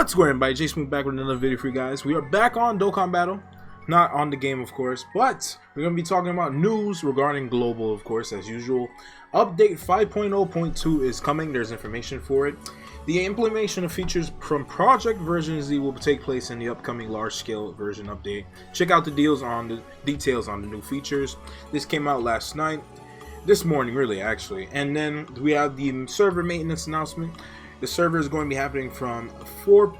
What's going on, everybody? Jason back with another video for you guys. We are back on Dokkan Battle. Not on the game, of course, but we're going to be talking about news regarding Global, of course, as usual. Update 5.0.2 is coming. There's information for it. The implementation of features from Project Version Z will take place in the upcoming large-scale version update. Check out the details on the new features. This came out last night. This morning, really, actually. And then we have the server maintenance announcement. The server is going to be happening from 4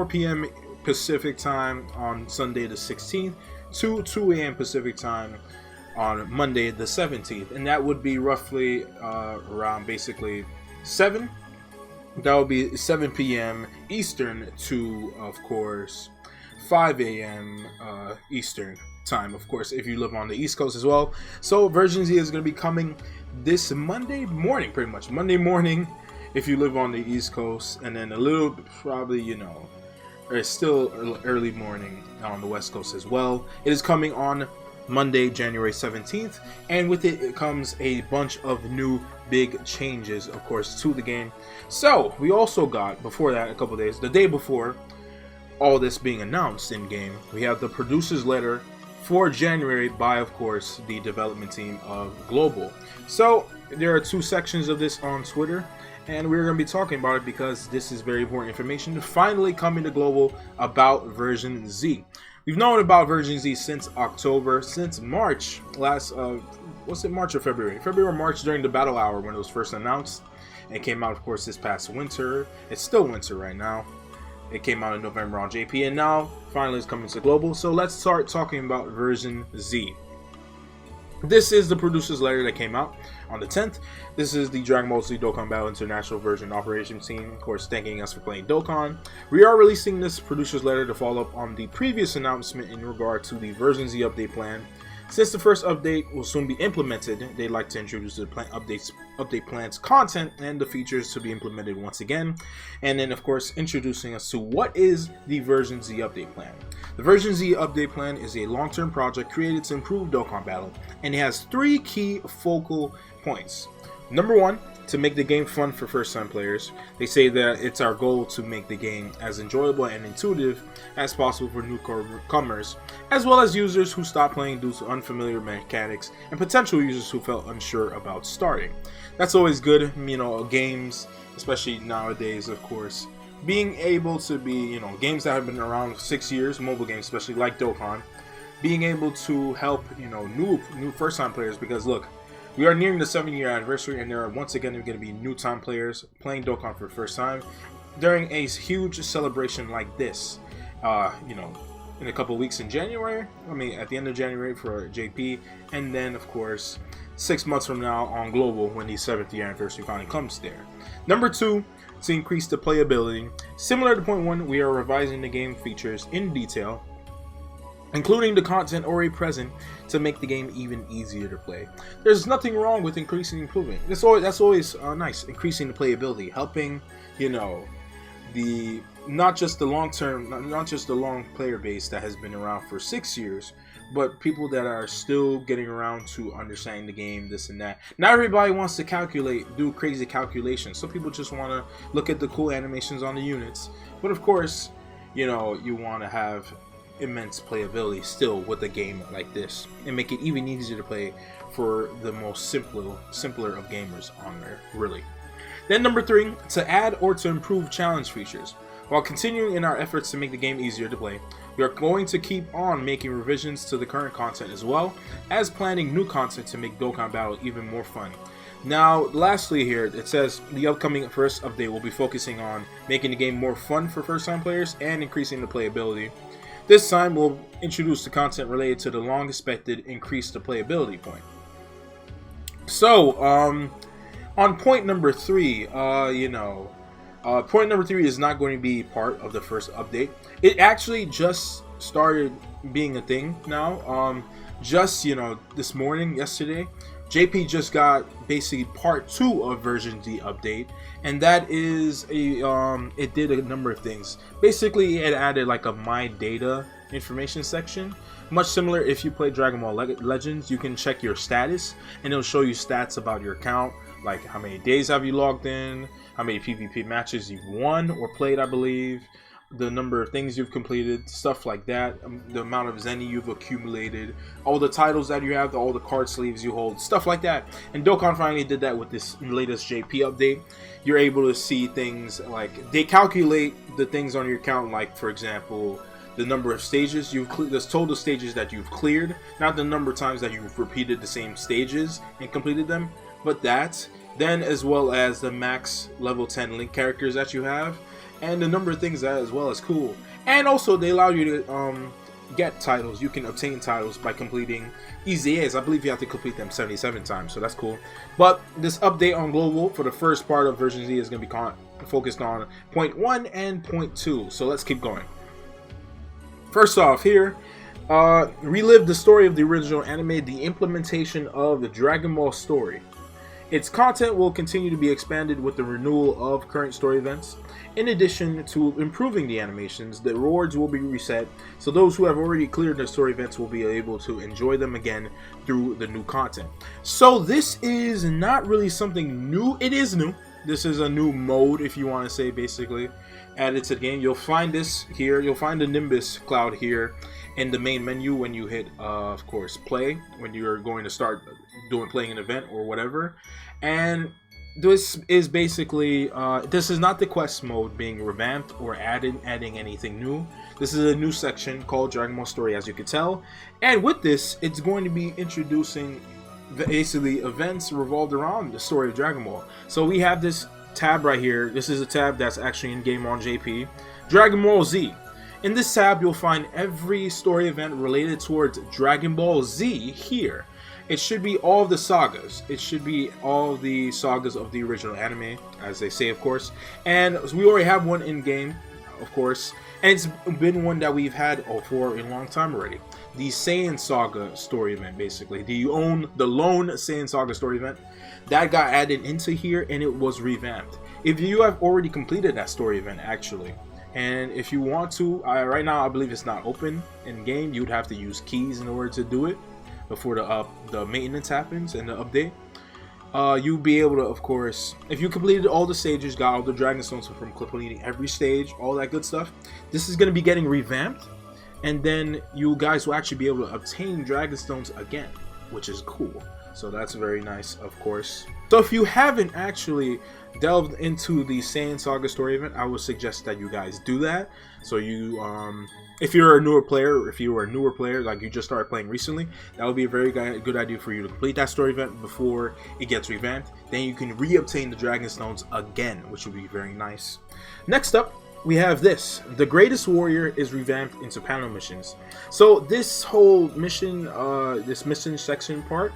p.m. Pacific time on Sunday the 16th to 2 a.m. Pacific time on Monday the 17th. And that would be roughly around basically 7. That would be 7 p.m. Eastern to, of course, 5 a.m. Eastern time, of course, if you live on the East Coast as well. So version Z is going to be coming this Monday morning, pretty much. Monday morning if you live on the East Coast, and then a little, probably, you know, it's still early morning on the West Coast as well. It is coming on Monday, January 17th, and with it comes a bunch of new big changes, of course, to the game. So we also got, before that, a couple days, the day before all this being announced in game, we have the producer's letter for January by, of course, the development team of Global. So there are 2 sections of this on Twitter, and we're going to be talking about it because this is very important information finally coming to Global about version Z. We've known about version Z since October, since March, was it March or February? February or March, during the battle hour when it was first announced. It came out, of course, this past winter. It's still winter right now. It came out in November on JP, and now finally it's coming to Global. So let's start talking about version Z. This is the producer's letter that came out on the 10th. This is the Dragon Ball Z Dokkan Battle International Version Operations team, of course, thanking us for playing Dokkan. We are releasing this producer's letter to follow up on the previous announcement in regard to the version Z update plan. Since the first update will soon be implemented, they'd like to introduce the update plan's content and the features to be implemented once again, and then, of course, introducing us to what is the version Z update plan. The version Z update plan is a long-term project created to improve Dokkan Battle, and it has 3 key focal points. Number 1, to make the game fun for first-time players. They say that it's our goal to make the game as enjoyable and intuitive as possible for newcomers, as well as users who stop playing due to unfamiliar mechanics and potential users who felt unsure about starting. That's always good, you know, games, especially nowadays, of course, being able to be, you know, games that have been around 6 years, mobile games especially, like Dokkan, being able to help, you know, new first-time players, because look, we are nearing the 7-year anniversary, and there are once again going to be new-time players playing Dokkan for the first time during a huge celebration like this. You know, in a couple weeks in January, I mean at the end of January for JP, and then of course 6 months from now on Global when the 7th year anniversary finally comes there. Number 2, to increase the playability. Similar to point 1, we are revising the game features in detail, including the content already present, to make the game even easier to play. There's nothing wrong with increasing and improving. That's always nice, increasing the playability, helping, you know, not just the long player base that has been around for 6 years, but people that are still getting around to understanding the game, this and that. Not everybody wants to do crazy calculations. Some people just want to look at the cool animations on the units. But of course, you know, you want to have immense playability still with a game like this, and make it even easier to play for the most simpler of gamers on there, really. Then number 3, to add or to improve challenge features. While continuing in our efforts to make the game easier to play, we are going to keep on making revisions to the current content, as well as planning new content to make Dokkan Battle even more fun. Now, lastly here, it says the upcoming first update will be focusing on making the game more fun for first-time players and increasing the playability. This time, we'll introduce the content related to the long-expected increase to playability point. So, on point number 3, point number 3 is not going to be part of the first update. It actually just started being a thing now. Just, you know, this morning, yesterday, JP just got basically part 2 of version Z update, and that is it did a number of things. Basically, it added like a my data information section, much similar. If you play Dragon Ball Legends, you can check your status, and it'll show you stats about your account, like how many days have you logged in, how many PvP matches you've won or played, I believe, the number of things you've completed, stuff like that, the amount of Zenny you've accumulated, all the titles that you have, all the card sleeves you hold, stuff like that. And Dokkan finally did that with this latest JP update. You're able to see things like, they calculate the things on your account, like for example, the number of stages you've cleared, the total stages that you've cleared, not the number of times that you've repeated the same stages and completed them, but that. Then as well as the max level 10 link characters that you have, and the number of things that as well as cool. And also they allow you to get titles. You can obtain titles by completing EZAs. I believe you have to complete them 77 times, so that's cool. But this update on global for the first part of version Z is going to be focused on point 1 and point 2. So let's keep going. First off here, relive the story of the original anime, the implementation of the Dragon Ball story. Its content will continue to be expanded with the renewal of current story events. In addition to improving the animations, the rewards will be reset, so those who have already cleared the story events will be able to enjoy them again through the new content. So this is not really something new. It is new. This is a new mode, if you want to say, basically, added to the game. You'll find this here. You'll find the Nimbus cloud here in the main menu when you hit, of course, play, when you're going to start playing an event or whatever. And this is basically, this is not the quest mode being revamped or adding anything new. This is a new section called Dragon Ball Story, as you can tell. And with this, it's going to be introducing basically events revolved around the story of Dragon Ball. So we have this tab right here. This is a tab that's actually in game on JP. Dragon Ball Z. In this tab, you'll find every story event related towards Dragon Ball Z here. It should be all the sagas. It should be all the sagas of the original anime, as they say, of course. And we already have one in game, of course. And it's been one that we've had for a long time already. The Saiyan Saga story event, basically. The lone Saiyan Saga story event. That got added into here, and it was revamped. If you have already completed that story event, actually, and if you want to, right now I believe it's not open in game. You'd have to use keys in order to do it before the maintenance happens and the update. You'll be able to, of course, if you completed all the stages, got all the Dragon Stones from completing every stage, all that good stuff, this is going to be getting revamped, and then you guys will actually be able to obtain Dragon Stones again, which is cool. So that's very nice, of course. So if you haven't actually delved into the Saiyan Saga story event, I would suggest that you guys do that. So you, if you're a newer player, like you just started playing recently, that would be a very good idea for you to complete that story event before it gets revamped. Then you can re-obtain the Dragon Stones again, which would be very nice. Next up, we have this. The Greatest Warrior is revamped into panel missions. So this whole mission, this mission section part,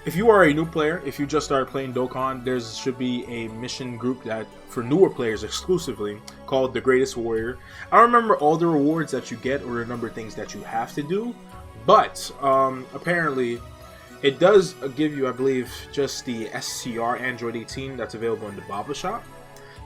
if you are a new player, if you just started playing Dokkan, there should be a mission group that for newer players exclusively called The Greatest Warrior. I don't remember all the rewards that you get or the number of things that you have to do, but apparently it does give you, I believe, just the SCR Android 18 that's available in the Baba shop.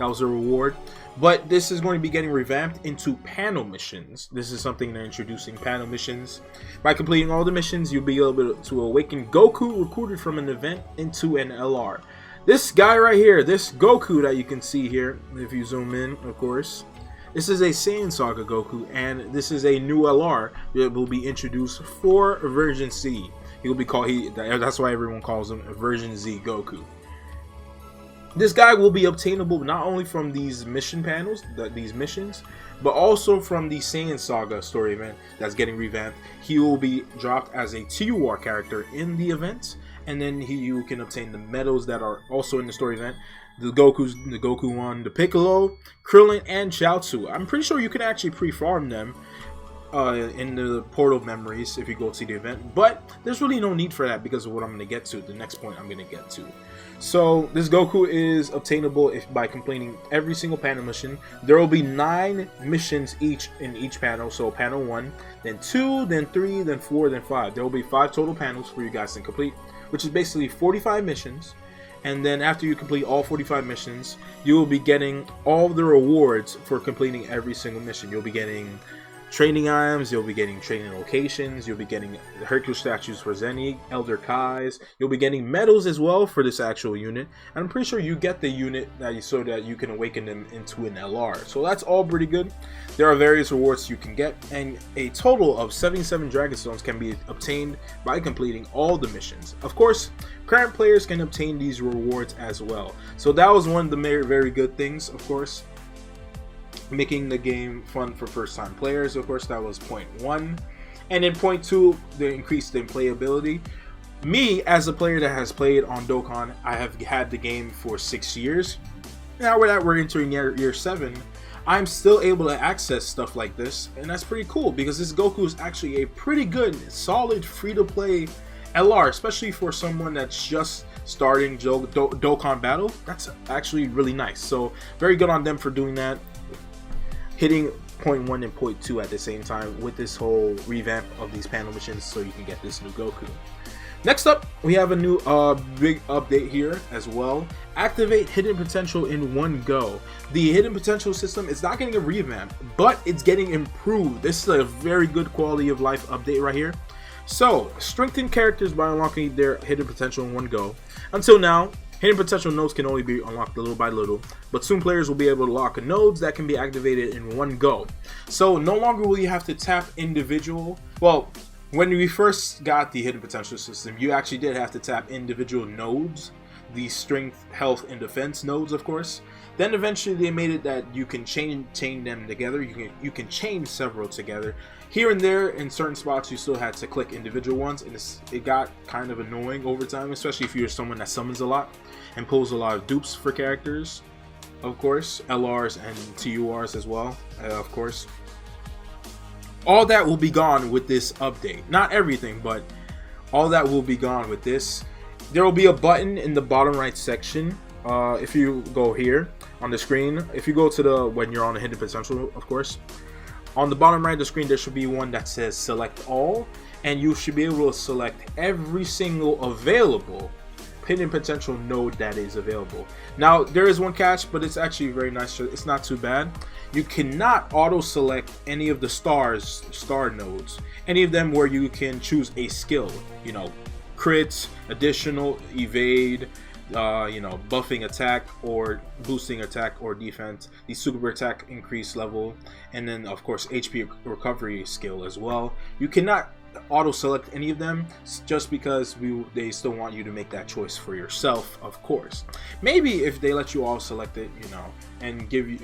That was a reward. But this is going to be getting revamped into panel missions. This is something they're introducing, panel missions. By completing all the missions, you'll be able to awaken Goku recruited from an event into an LR. This guy right here, this Goku that you can see here, if you zoom in, of course, this is a Saiyan Saga Goku, and this is a new LR that will be introduced for version C. He will be called, that's why everyone calls him version Z Goku. This guy will be obtainable not only from these mission panels, these missions, but also from the Saiyan Saga story event that's getting revamped. He will be dropped as a TUR character in the event, and then you can obtain the medals that are also in the story event. The Goku one, the Piccolo, Krillin, and Chaozu. I'm pretty sure you can actually pre-farm them in the portal memories if you go to the event, but there's really no need for that because of what I'm going to get to, the next point I'm going to get to. So this Goku is obtainable by completing every single panel mission. There will be 9 missions each in each panel. So panel 1, then 2, then 3, then 4, then 5. There will be 5 total panels for you guys to complete, which is basically 45 missions. And then after you complete all 45 missions, you will be getting all the rewards for completing every single mission. You'll be getting training items, you'll be getting training locations, you'll be getting Hercule statues for Zenny, Elder Kais, you'll be getting medals as well for this actual unit, and I'm pretty sure you get the unit so that you can awaken them into an LR. So that's all pretty good. There are various rewards you can get, and a total of 77 Dragon Stones can be obtained by completing all the missions. Of course, current players can obtain these rewards as well. So that was one of the very good things, of course, making the game fun for first-time players. Of course, that was point 1, and in point 2, they increased the playability. Me, as a player that has played on Dokkan, I have had the game for 6 years. Now we're entering year 7. I'm still able to access stuff like this, and that's pretty cool because this Goku is actually a pretty good, solid, free-to-play LR, especially for someone that's just starting Dokkan Battle. That's actually really nice. So very good on them for doing that, hitting point 1 and point 2 at the same time with this whole revamp of these panel missions, so you can get this new Goku. Next up, we have a new big update here as well. Activate hidden potential in one go. The hidden potential system is not getting a revamp, but it's getting improved. This is a very good quality of life update right here. So, strengthen characters by unlocking their hidden potential in one go. Until now, hidden potential nodes can only be unlocked little by little, but soon players will be able to lock nodes that can be activated in one go. So no longer will you have to tap individual. Well, when we first got the hidden potential system, you actually did have to tap individual nodes, the strength, health, and defense nodes, of course. Then eventually they made it that you can chain them together. You can chain several together. Here and there, in certain spots, you still had to click individual ones, and it got kind of annoying over time, especially if you're someone that summons a lot and pulls a lot of dupes for characters, of course, LRs and TURs as well, of course. All that will be gone with this update. Not everything, but all that will be gone with this. There will be a button in the bottom right section. If you go here on the screen, if you go to when you're on the hidden potential, of course, on the bottom right of the screen, there should be one that says select all, and you should be able to select every single available hidden potential node that is available. Now, there is one catch, but it's actually very nice. It's not too bad. You cannot auto select any of the star nodes, any of them where you can choose a skill, you know, crits, additional, evade, buffing attack or boosting attack or defense, the super attack increase level, and then of course HP recovery skill as well. You cannot auto select any of them just because they still want you to make that choice for yourself, of course. Maybe if they let you all select it, and give you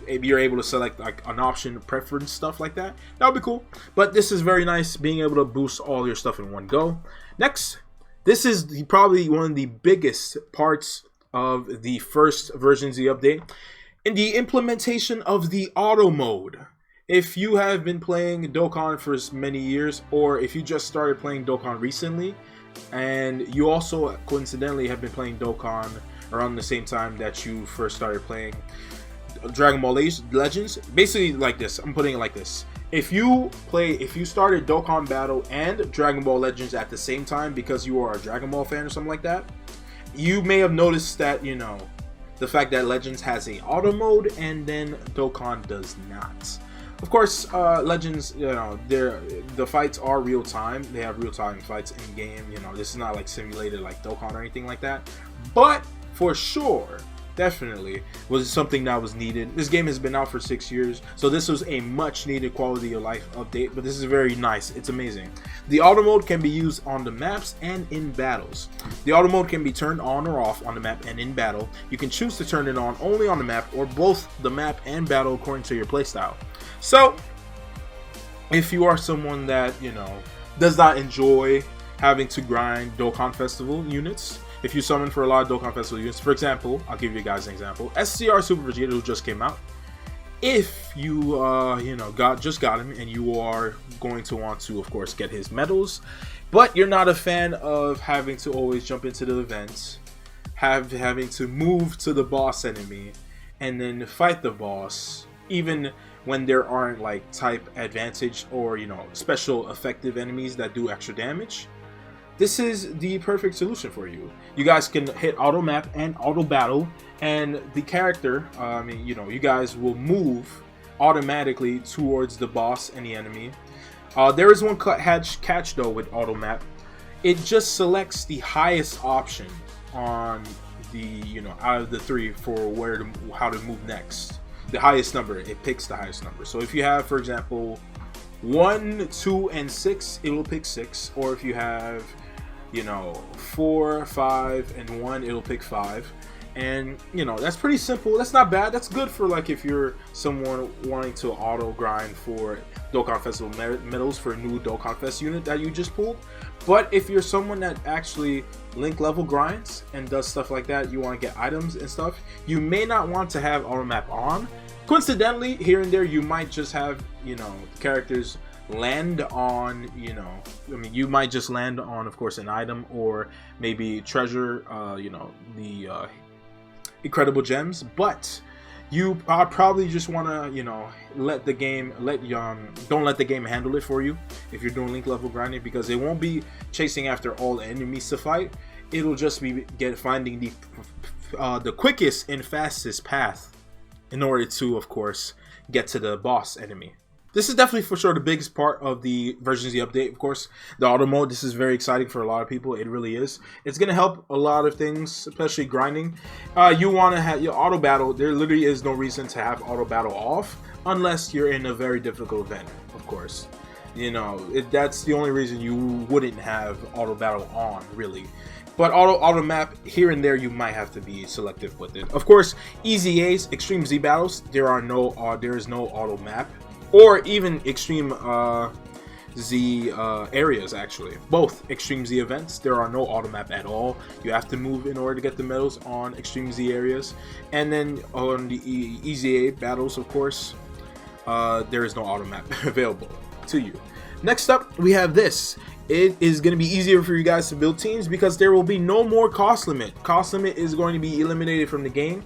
maybe you're able to select like an option preference, stuff like that would be cool. But this is very nice, being able to boost all your stuff in one go. Next, this is probably one of the biggest parts of the first version of the update, in the implementation of the auto mode. If you have been playing Dokkan for many years, or if you just started playing Dokkan recently, and you also coincidentally have been playing Dokkan around the same time that you first started playing Dragon Ball Legends, basically like this, I'm putting it like this. If you started Dokkan Battle and Dragon Ball Legends at the same time because you are a Dragon Ball fan or something like that, you may have noticed that, the fact that Legends has a auto mode and then Dokkan does not. Of course, Legends, the fights are real time. They have real time fights in game. This is not like simulated like Dokkan or anything like that. But for sure, definitely was something that was needed. This game has been out for 6 years, so this was a much needed quality of life update, but this is very nice. It's amazing. The auto mode can be used on the maps and in battles. The auto mode can be turned on or off on the map and in battle. You can choose to turn it on only on the map or both the map and battle according to your playstyle. So if you are someone that does not enjoy having to grind Dokkan Festival units, if you summon for a lot of Dokkan Festival units, for example, I'll give you guys an example. SCR Super Vegeta, who just came out. If you, just got him and you are going to want to, of course, get his medals, but you're not a fan of having to always jump into the events, having to move to the boss enemy, and then fight the boss, even when there aren't like type advantage or, special effective enemies that do extra damage, this is the perfect solution for you. You guys can hit auto map and auto battle, and the character, you guys will move automatically towards the boss and the enemy. There is one catch though with auto map. It just selects the highest option on the, out of the three for how to move next. The highest number, it picks the highest number. So if you have, for example, 1, 2, and 6, it will pick 6. Or if you have, 4, 5, and 1, it'll pick 5. And that's pretty simple. That's not bad. That's good for like if you're someone wanting to auto grind for Dokkan Festival medals for a new Dokkan Fest unit that you just pulled. But if you're someone that actually link level grinds and does stuff like that, you want to get items and stuff, you may not want to have auto map on. Coincidentally, here and there you might just have characters land on you might just land on, of course, an item or maybe treasure, the incredible gems, but you probably just want to let the game don't let the game handle it for you if you're doing link level grinding, because it won't be chasing after all the enemies to fight. It'll just be finding the quickest and fastest path in order to, of course, get to the boss enemy. This is definitely for sure the biggest part of the version Z update. Of course, the auto mode. This is very exciting for a lot of people. It really is. It's gonna help a lot of things, especially grinding. You want to have your auto battle. There literally is no reason to have auto battle off unless you're in a very difficult event. Of course, that's the only reason you wouldn't have auto battle on, really. But auto map here and there, you might have to be selective with it. Of course, easy A's, extreme Z battles. There is no auto map. Or even Extreme Z areas, actually. Both Extreme Z events, there are no auto map at all. You have to move in order to get the medals on Extreme Z areas. And then on the Easy A battles, of course, there is no auto map available to you. Next up, we have this. It is going to be easier for you guys to build teams because there will be no more cost limit. Cost limit is going to be eliminated from the game.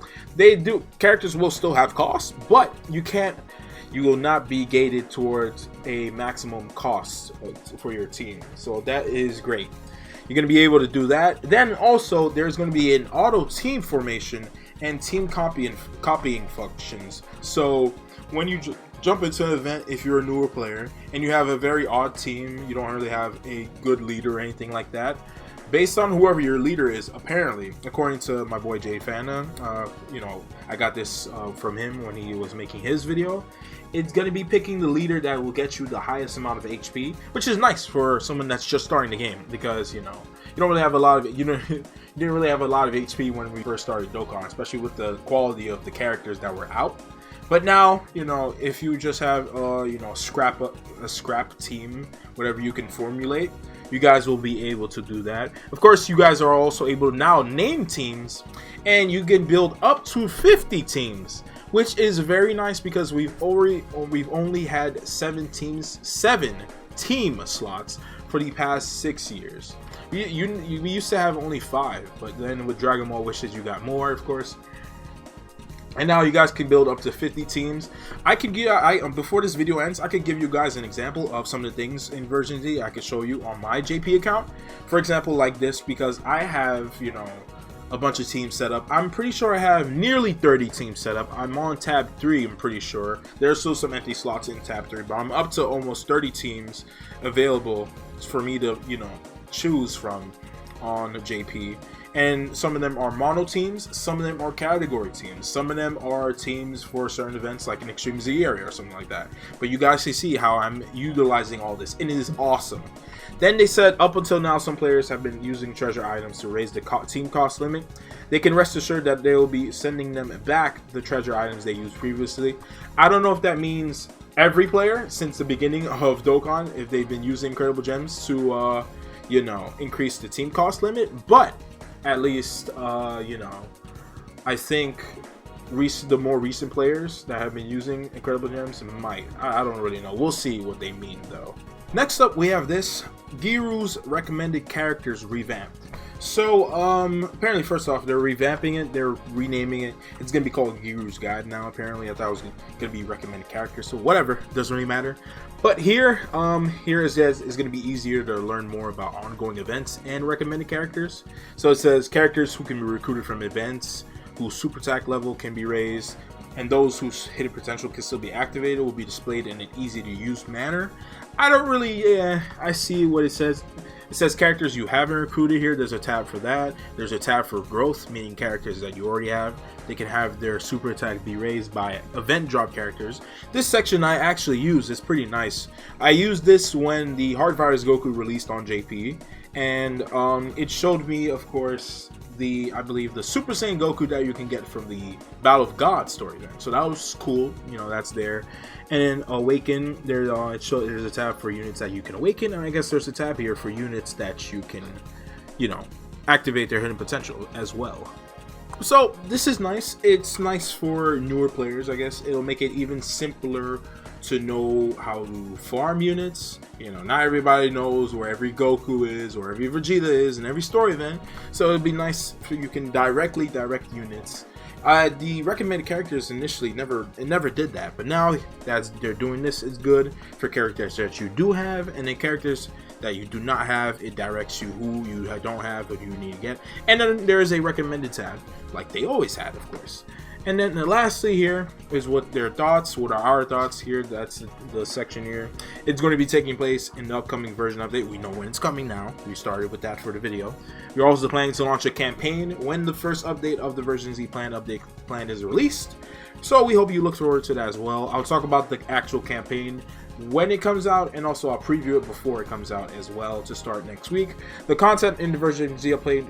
Characters will still have costs, but you will not be gated towards a maximum cost for your team. So that is great. You're going to be able to do that. Then also there's going to be an auto team formation and team copying functions. So when you jump into an event, if you're a newer player and you have a very odd team, you don't really have a good leader or anything like that, based on whoever your leader is, apparently, according to my boy Jay Fana, I got this from him when he was making his video. It's going to be picking the leader that will get you the highest amount of HP, which is nice for someone that's just starting the game, because you don't really have a lot of you didn't really have a lot of HP when we first started Dokkan, especially with the quality of the characters that were out. But now, if you just have a scrap team, whatever you can formulate, you guys will be able to do that. Of course, you guys are also able to now name teams, and you can build up to 50 teams, which is very nice because we've only had 7 team slots for the past 6 years. We used to have only 5, but then with Dragon Ball Wishes, you got more, of course. And now you guys can build up to 50 teams. Before this video ends, I could give you guys an example of some of the things in version Z I could show you on my JP account. For example, like this, because I have, a bunch of teams set up. I'm pretty sure I have nearly 30 teams set up. I'm on tab 3, I'm pretty sure. There's still some empty slots in tab 3, but I'm up to almost 30 teams available for me to, choose from on JP. And some of them are mono teams, some of them are category teams, some of them are teams for certain events like an Extreme Z area or something like that. But you guys can see how I'm utilizing all this, and it is awesome. Then they said up until now some players have been using treasure items to raise the team cost limit. They can rest assured that they will be sending them back the treasure items they used previously. I don't know if that means every player since the beginning of Dokkan, if they've been using incredible gems to increase the team cost limit, but at least I think the more recent players that have been using incredible gems might. I don't really know. We'll see what they mean though. Next up, we have this Giru's recommended characters revamped. So apparently, first off, they're revamping it, they're renaming it. It's gonna be called Giru's Guide now. Apparently, I thought it was gonna be recommended characters, so whatever, doesn't really matter. But here it says it's gonna be easier to learn more about ongoing events and recommended characters. So it says characters who can be recruited from events, whose super attack level can be raised, and those whose hidden potential can still be activated will be displayed in an easy to use manner. I don't really, yeah, I see what it says. It says characters you haven't recruited here. There's a tab for that. There's a tab for growth, meaning characters that you already have. They can have their super attack be raised by event drop characters. This section I actually use. It's pretty nice. I used this when the Hard Virus Goku released on JP, and it showed me, of course, I believe the Super Saiyan Goku that you can get from the Battle of God story event. So that was cool. You know, that's there. And then Awaken, there's a tab for units that you can awaken, and I guess there's a tab here for units that you can, you know, activate their hidden potential as well. So this is nice. It's nice for newer players, I guess. It'll make it even simpler to know how to farm units. You know, not everybody knows where every Goku is or every Vegeta is in every story event, so it'd be nice if you can directly direct units. The recommended characters initially never did that, but now that they're doing this, it's good for characters that you do have, and then characters that you do not have, it directs you who you don't have, what you need to get. And then there is a recommended tab, like they always had, of course. And then lastly here is what their thoughts, what are our thoughts here. That's the section here. It's going to be taking place in the upcoming version update. We know when it's coming now. We started with that for the video. We're also planning to launch a campaign when the first update of the version Z plan is released. So we hope you look forward to that as well. I'll talk about the actual campaign when it comes out, and also I'll preview it before it comes out as well to start next week. The content in the version Z update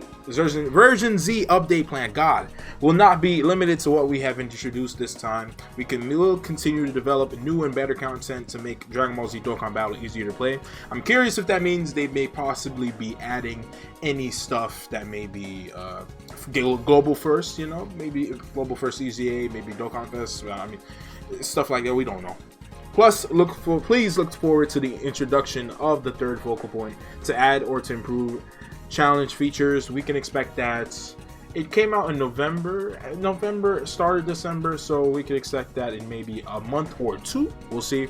plan, God, will not be limited to what we have introduced this time. We'll continue to develop new and better content to make Dragon Ball Z Dokkan Battle easier to play. I'm curious if that means they may possibly be adding any stuff that may be global first, you know, maybe global first EZA, maybe Dokkan Fest, I mean, stuff like that, we don't know. Plus, please look forward to the introduction of the third focal point to add or to improve challenge features. We can expect that. It came out in November, started December, so we can expect that in maybe a month or two. We'll see.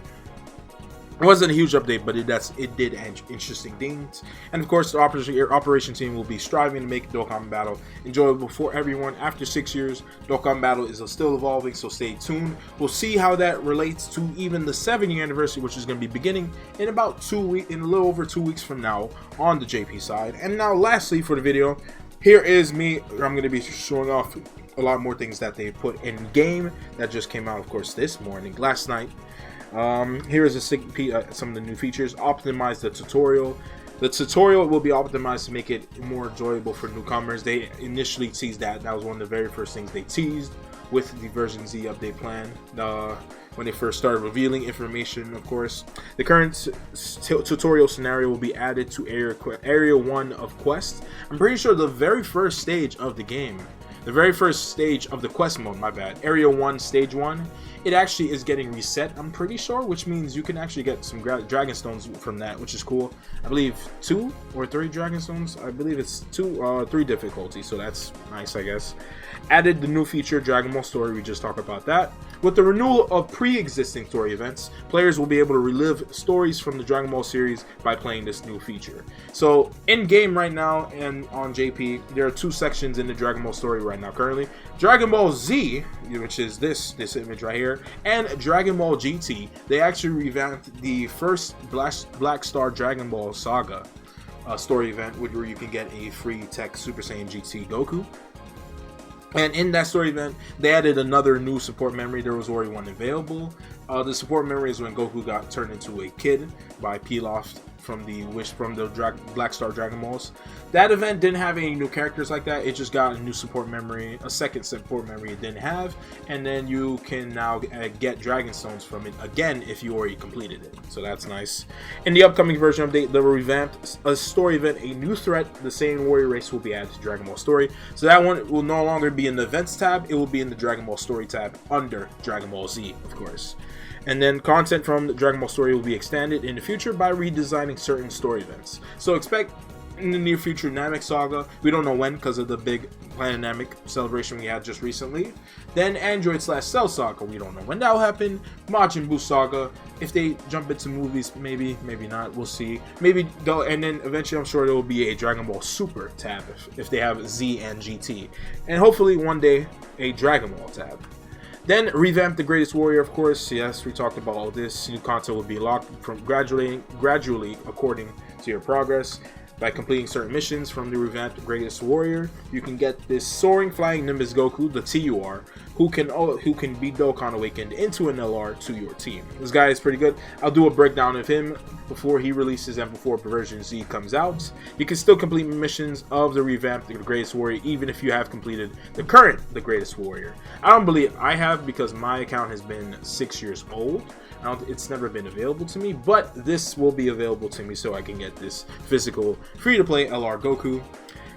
It wasn't a huge update, but it did interesting things. And of course, the operation team will be striving to make Dokkan Battle enjoyable for everyone. After 6 years, Dokkan Battle is still evolving, so stay tuned. We'll see how that relates to even the 7-year anniversary, which is going to be beginning in about 2 weeks, in a little over 2 weeks from now on the JP side. And now, lastly, for the video, here is me. I'm going to be showing off a lot more things that they put in game that just came out, of course, last night. Here is a sneak peek at some of the new features. Optimize the tutorial. The tutorial will be optimized to make it more enjoyable for newcomers. They initially teased that. That was one of the very first things they teased with the version Z update plan. When they first started revealing information, of course. The current tutorial scenario will be added to Area 1 of Quest. I'm pretty sure the very first stage of the game, the very first stage of the quest mode, my bad, Area 1, Stage 1, it actually is getting reset, I'm pretty sure, which means you can actually get some Dragon Stones from that, which is cool. I believe 2 or 3 Dragon Stones. I believe it's 3 difficulty, so that's nice, I guess. Added the new feature, Dragon Ball Story, we just talked about that. With the renewal of pre-existing story events, players will be able to relive stories from the Dragon Ball series by playing this new feature. So, in-game right now and on JP, there are 2 sections in the Dragon Ball story right now currently. Dragon Ball Z, which is this image right here, and Dragon Ball GT, they actually revamped the first Black Star Dragon Ball Saga story event, where you can get a free Tech Super Saiyan GT Goku. And in that story event, they added another new support memory. There was already one available. The support memory is when Goku got turned into a kid by Pilaf from the Black Star Dragon Balls. That event didn't have any new characters like that. It just got a new support memory, a second support memory it didn't have, and then you can now get Dragon Stones from it again if you already completed it. So that's nice. In the upcoming version update, the revamped story event, a new threat, the Saiyan Warrior race will be added to Dragon Ball Story. So that one will no longer be in the events tab. It will be in the Dragon Ball Story tab under Dragon Ball Z, of course. And then content from the Dragon Ball Story will be extended in the future by redesigning certain story events. So expect in the near future Namek Saga. We don't know when because of the big Planet Namek celebration we had just recently. Then Android/Cell Saga. We don't know when that will happen. Majin Buu Saga. If they jump into movies, maybe not. We'll see. Maybe they'll, and then eventually I'm sure there will be a Dragon Ball Super tab if they have Z and GT. And hopefully one day a Dragon Ball tab. Then Revamped the Greatest Warrior, of course. Yes, we talked about all this. New content will be locked from gradually according to your progress. By completing certain missions from the Revamped Greatest Warrior, you can get this soaring flying Nimbus Goku, the TUR, who can be Dokkan awakened into an LR to your team. This guy is pretty good. I'll do a breakdown of him before he releases and before version Z comes out. You can still complete missions of the Revamped the Greatest Warrior even if you have completed the current the Greatest Warrior. I don't believe I have because my account has been 6 years old. It's never been available to me, but this will be available to me so I can get this physical free-to-play LR Goku.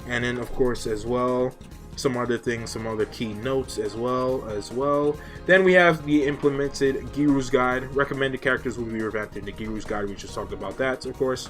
And then of course as well some other things, some other key notes as well. Then we have the implemented Giru's Guide. Recommended characters will be revamped in the Giru's Guide. We just talked about that, of course.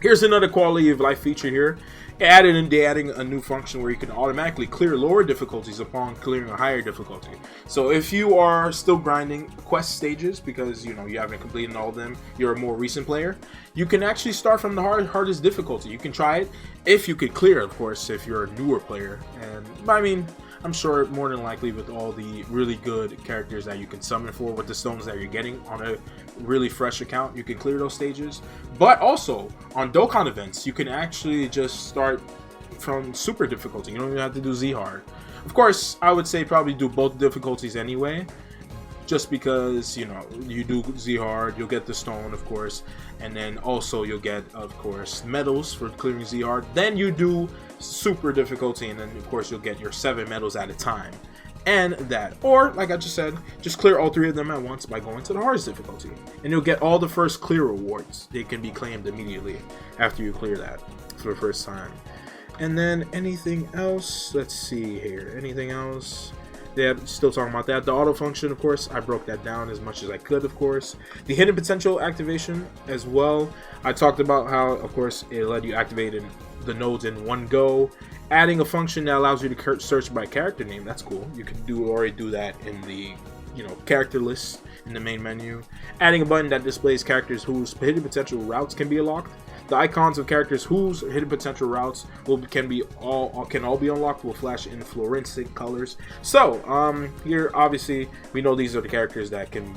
Here's another quality of life feature here. Adding a new function where you can automatically clear lower difficulties upon clearing a higher difficulty. So if you are still grinding quest stages because you haven't completed all of them, you're a more recent player, you can actually start from the hardest difficulty. You can try it if you could clear, of course, if you're a newer player. And I mean, I'm sure more than likely with all the really good characters that you can summon for with the stones that you're getting on a really fresh account, you can clear those stages. But also on Dokkan events, you can actually just start from super difficulty. You don't even have to do Z hard. Of course, I would say probably do both difficulties anyway, just because you do Z hard, you'll get the stone, of course, and then also you'll get, of course, medals for clearing Z hard. Then you do super difficulty, and then of course you'll get your 7 medals at a time. And that, or like I just said, just clear all 3 of them at once by going to the hardest difficulty, and you'll get all the first clear rewards. They can be claimed immediately after you clear that for the first time. And then anything else, let's see here, anything else. Yeah, still talking about that. The auto function, of course, I broke that down as much as I could, of course. The hidden potential activation as well. I talked about how, of course, it let you activate the nodes in one go. Adding a function that allows you to search by character name. That's cool. You can already do that in the character list in the main menu. Adding a button that displays characters whose hidden potential routes can be unlocked. The icons of characters whose hidden potential routes can all be unlocked will flash in fluorescent colors. So here obviously we know these are the characters that can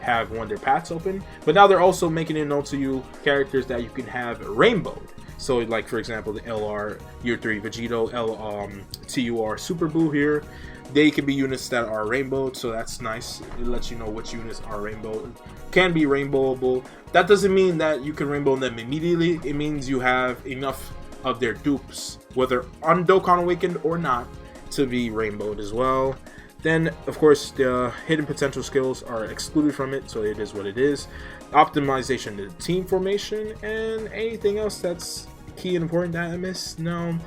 have their paths open, but now they're also making it known to you characters that you can have rainbowed. So like for example the LR Year 3 Vegito, TUR Super Buu here. They can be units that are rainbowed, so that's nice. It lets you know which units are rainbowed, can be rainbowable. That doesn't mean that you can rainbow them immediately. It means you have enough of their dupes, whether on Dokkan Awakened or not, to be rainbowed as well. Then, of course, the hidden potential skills are excluded from it, so it is what it is. Optimization of the team formation, and anything else that's key and important that I missed? No.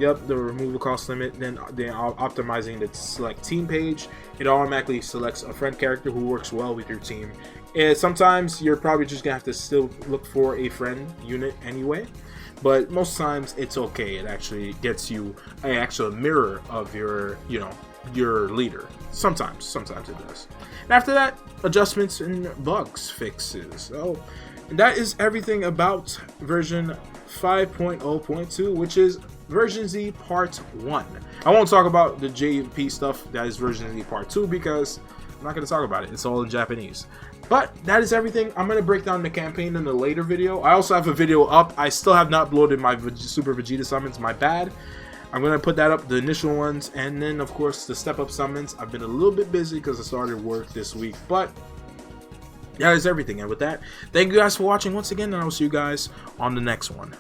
Yep, the removal cost limit. Then they're optimizing the select team page. It automatically selects a friend character who works well with your team. And sometimes you're probably just gonna have to still look for a friend unit anyway, but most times it's okay. It actually gets you an actual mirror of your your leader. Sometimes it does. And after that, adjustments and bugs fixes. Oh, and that is everything about version 5.0.2, which is version Z part 1. I won't talk about the JP stuff that is version Z part 2 because I'm not going to talk about it. It's all in Japanese. But that is everything. I'm going to break down the campaign in a later video. I also have a video up. I still have not uploaded my Super Vegeta summons. My bad. I'm going to put that up, the initial ones, and then of course the step up summons. I've been a little bit busy because I started work this week, but that is everything. And with that, thank you guys for watching once again, and I will see you guys on the next one.